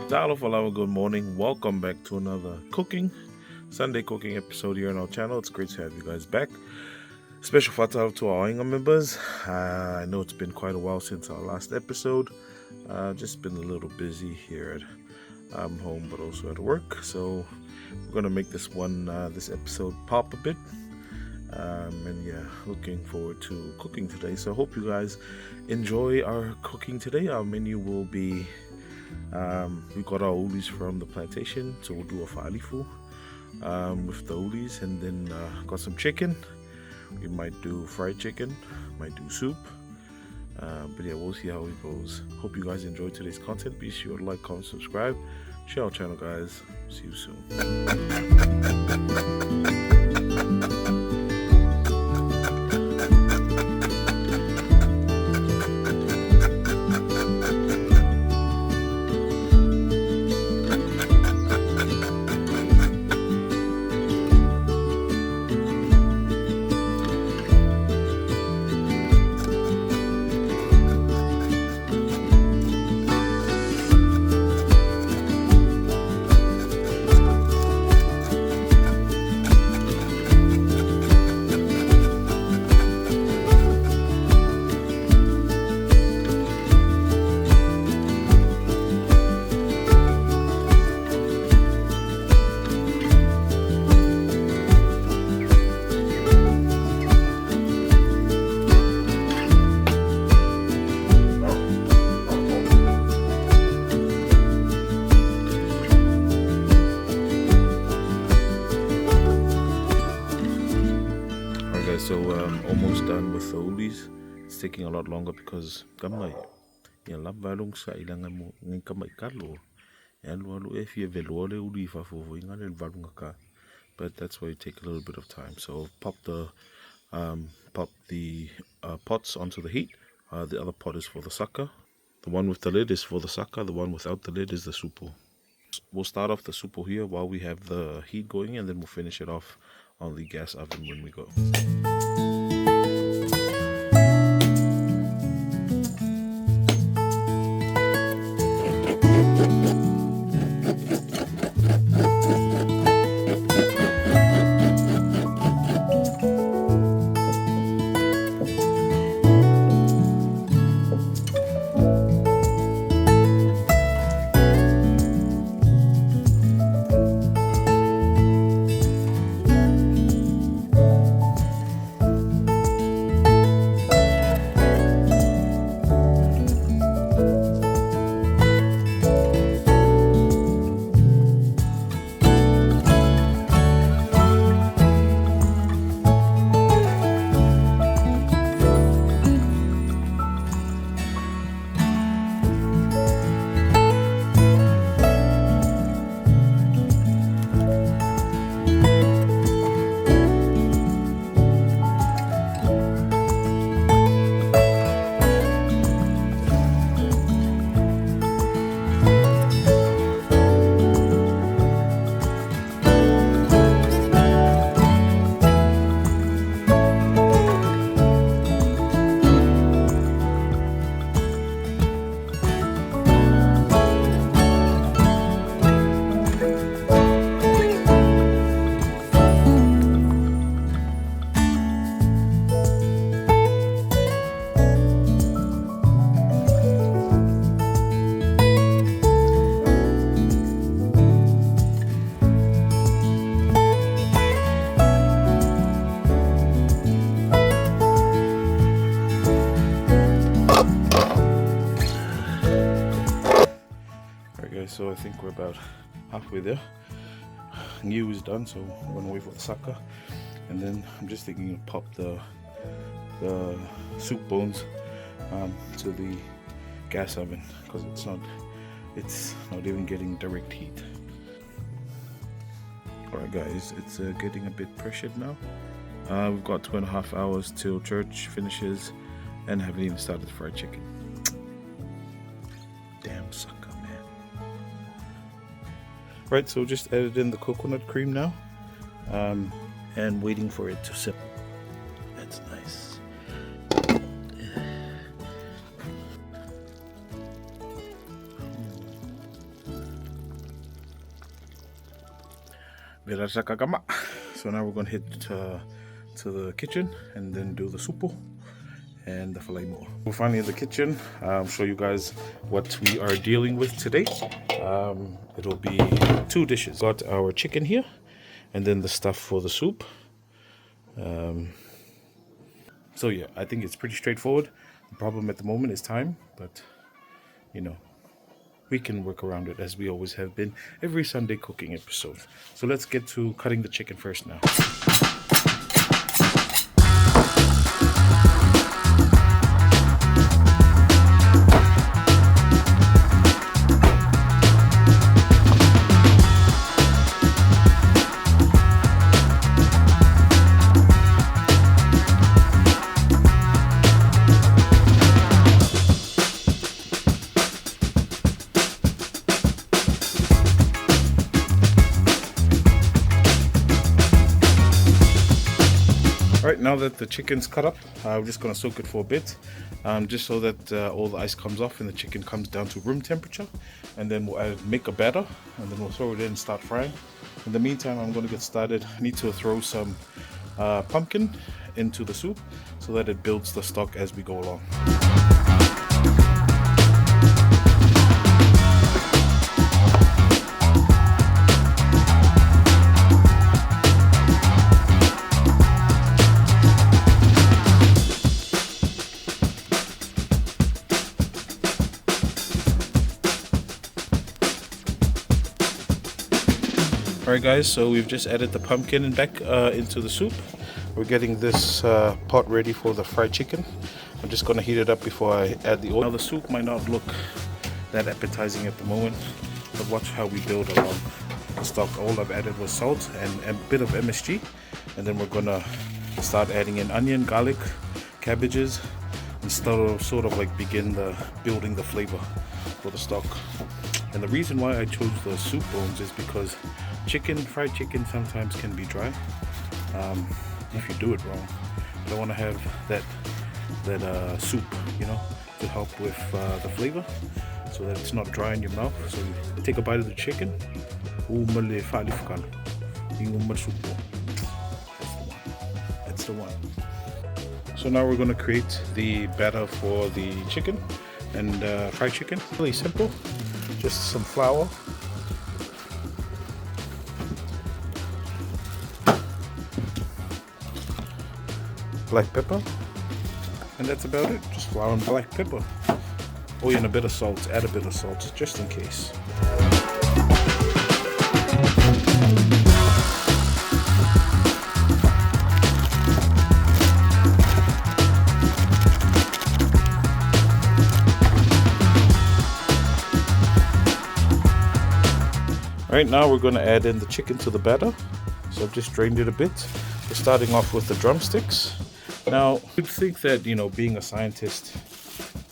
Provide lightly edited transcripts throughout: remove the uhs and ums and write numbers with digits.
Talofa Lava, good morning. Welcome back to another Sunday cooking episode here on our channel. It's great to have you guys back. Special fatalo to our Inga members. I know it's been quite a while since our last episode. Just been a little busy here at home, but also at work. So we're gonna make this episode pop a bit. And yeah, looking forward to cooking today. So I hope you guys enjoy our cooking today. Our menu will be we got our ulis from the plantation, so we'll do a faalifu with the ulis, and then got some chicken. We might do fried chicken, might do soup, but yeah, we'll see how it goes. Hope you guys enjoyed today's content. Be sure to like, comment, subscribe, share our channel, guys. See you soon. So almost done with the ulis. It's taking a lot longer because kamay ya labalong sa ilangan mo ng kamay kalo ya luau if you velole uli fa fo ingane valunga ka, but that's why it take a little bit of time. So pop the pots onto the heat. The other pot is for the saka. The one with the lid is for the saka. The one without the lid is the supu. We'll start off the supu here while we have the heat going, and then we'll finish it off on the gas oven when we go. So I think we're about halfway there. New is done, so I'm gonna wait for the saka, and then I'm just thinking to pop the soup bones to the gas oven because it's not even getting direct heat. Alright guys, it's getting a bit pressured now. We've got 2.5 hours till church finishes and haven't even started the fried chicken. Damn sucker. Right, so just added in the coconut cream now, and waiting for it to simmer. That's nice. So now we're gonna head to the kitchen and then do the supu and the filet more. We're finally in the kitchen. I'll show you guys what we are dealing with today. It'll be 2 dishes. Got our chicken here and then the stuff for the soup. So yeah, I think it's pretty straightforward. The problem at the moment is time, but you know, we can work around it as we always have been every Sunday cooking episode. So let's get to cutting the chicken first now. Alright, now that the chicken's cut up, we're just going to soak it for a bit, just so that all the ice comes off and the chicken comes down to room temperature. And then we'll make a batter and then we'll throw it in and start frying. In the meantime, I'm going to get started. I need to throw some pumpkin into the soup so that it builds the stock as we go along. Alright guys, so we've just added the pumpkin back into the soup. We're getting this pot ready for the fried chicken. I'm just going to heat it up before I add the oil. Now the soup might not look that appetizing at the moment, but watch how we build along the stock. All I've added was salt and a bit of MSG, and then we're going to start adding in onion, garlic, cabbages, and sort of like begin building the flavor for the stock. And the reason why I chose the soup bones is because fried chicken sometimes can be dry if you do it wrong. But I want to have that soup, you know, to help with the flavor, so that it's not dry in your mouth. So you take a bite of the chicken. That's the one. So now we're going to create the batter for the chicken and fried chicken. Really simple. Just some flour, black pepper, and that's about it. Just flour and black pepper. Oh, and a bit of salt. Add a bit of salt just in case. Right now we're going to add in the chicken to the batter. So I've just drained it a bit. We're starting off with the drumsticks. Now you'd think that, you know, being a scientist,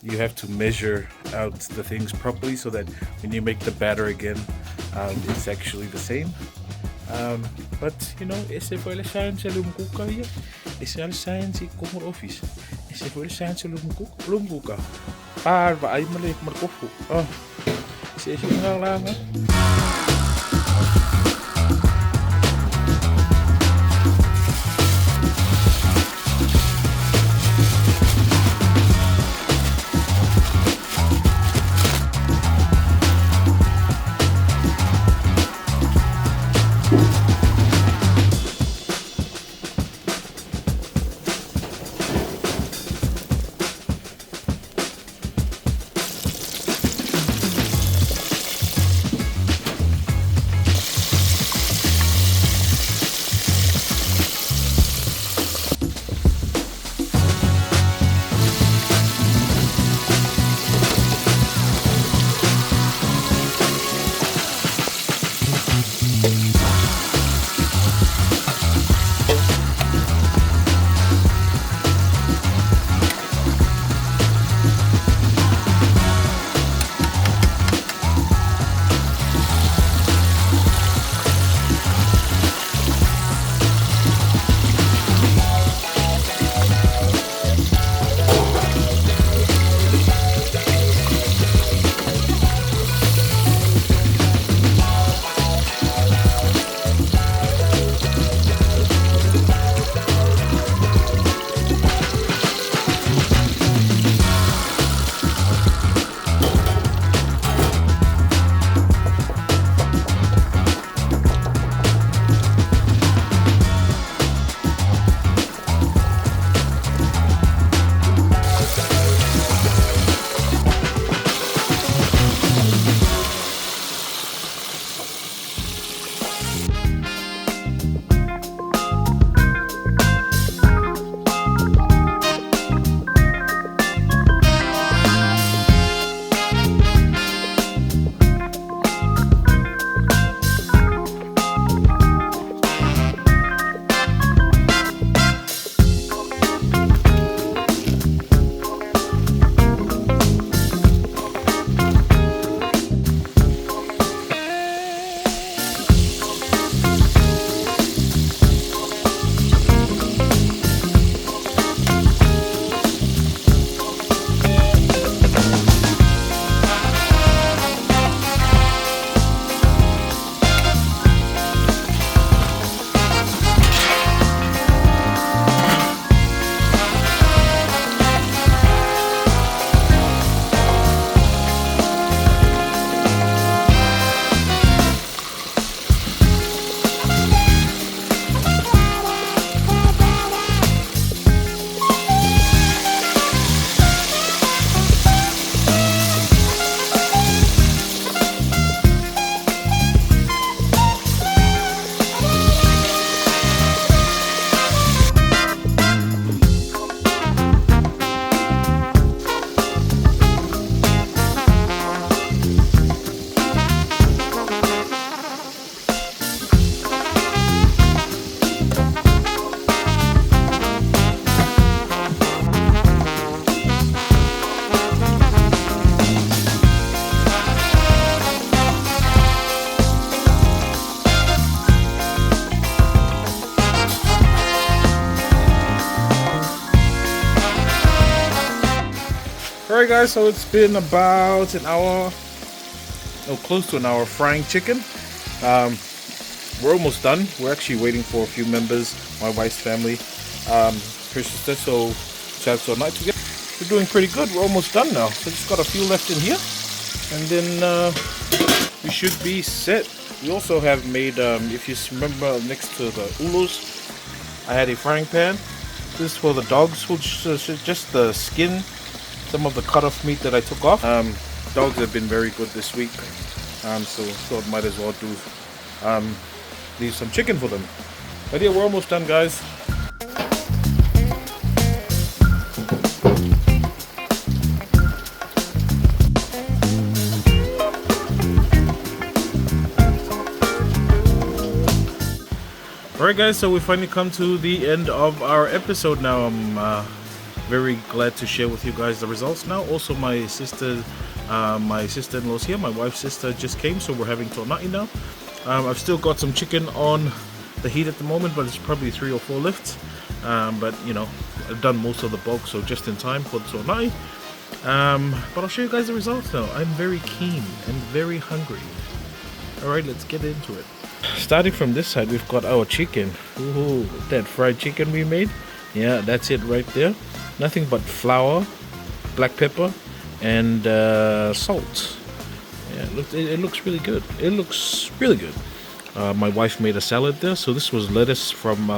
you have to measure out the things properly so that when you make the batter again, it's actually the same. But you know, esse foi le science lumkuka hier. Esse al science kommer office. Esse foi le science lumkuka. Par va ai male markofu. Oh. Esse ngang lang. Alright guys, so it's been about an hour, no, close to an hour frying chicken. We're almost done. We're actually waiting for a few members, my wife's family, her sister, so night to get. We're doing pretty good. We're almost done now. So just got a few left in here, and then we should be set. We also have made, if you remember, next to the ulus, I had a frying pan. This is for the dogs, which is just the skin, some of the cut off meat that I took off. Dogs have been very good this week, so thought might as well do leave some chicken for them. But yeah, we're almost done, guys. Alright guys, so we finally come to the end of our episode now. I'm very glad to share with you guys the results now. Also my sister-in-law's here. My wife's sister just came, so we're having tonai now. I've still got some chicken on the heat at the moment, but it's probably 3 or 4 lifts. But you know, I've done most of the bulk, so just in time for the tonai. But I'll show you guys the results now. I'm very keen and very hungry. Alright, let's get into it. Starting from this side, we've got our chicken. Ooh, that fried chicken we made. Yeah, that's it right there. Nothing but flour, black pepper, and salt. Yeah, it looks really good. It looks really good. My wife made a salad there. So this was lettuce from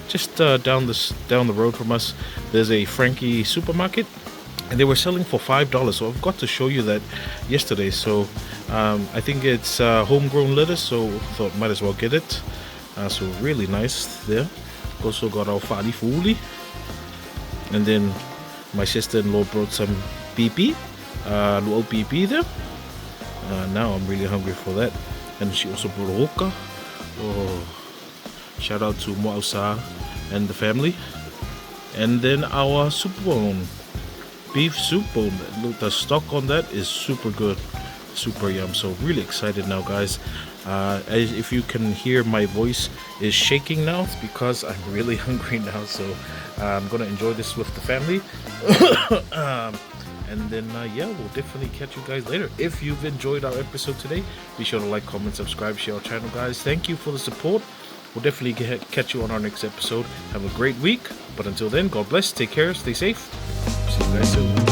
just down the road from us. There's a Frankie supermarket, and they were selling for $5. So I've got to show you that yesterday. So I think it's homegrown lettuce, so thought might as well get it. So really nice there. Also got our faalifu, and then my sister-in-law brought some pipi, luau pipi there. Now I'm really hungry for that. And she also brought hoka. Oh, shout out to Moausa and the family. And then our soup bone, beef soup bone. Look, the stock on that is super good, super yum. So really excited now, guys. If you can hear my voice is shaking now, it's because I'm really hungry now. So I'm gonna enjoy this with the family. And then yeah, we'll definitely catch you guys later. If you've enjoyed our episode today, be sure to like, comment, subscribe, share our channel, guys. Thank you for the support. We'll definitely catch you on our next episode. Have a great week, but until then, God bless, take care, stay safe. See you guys soon.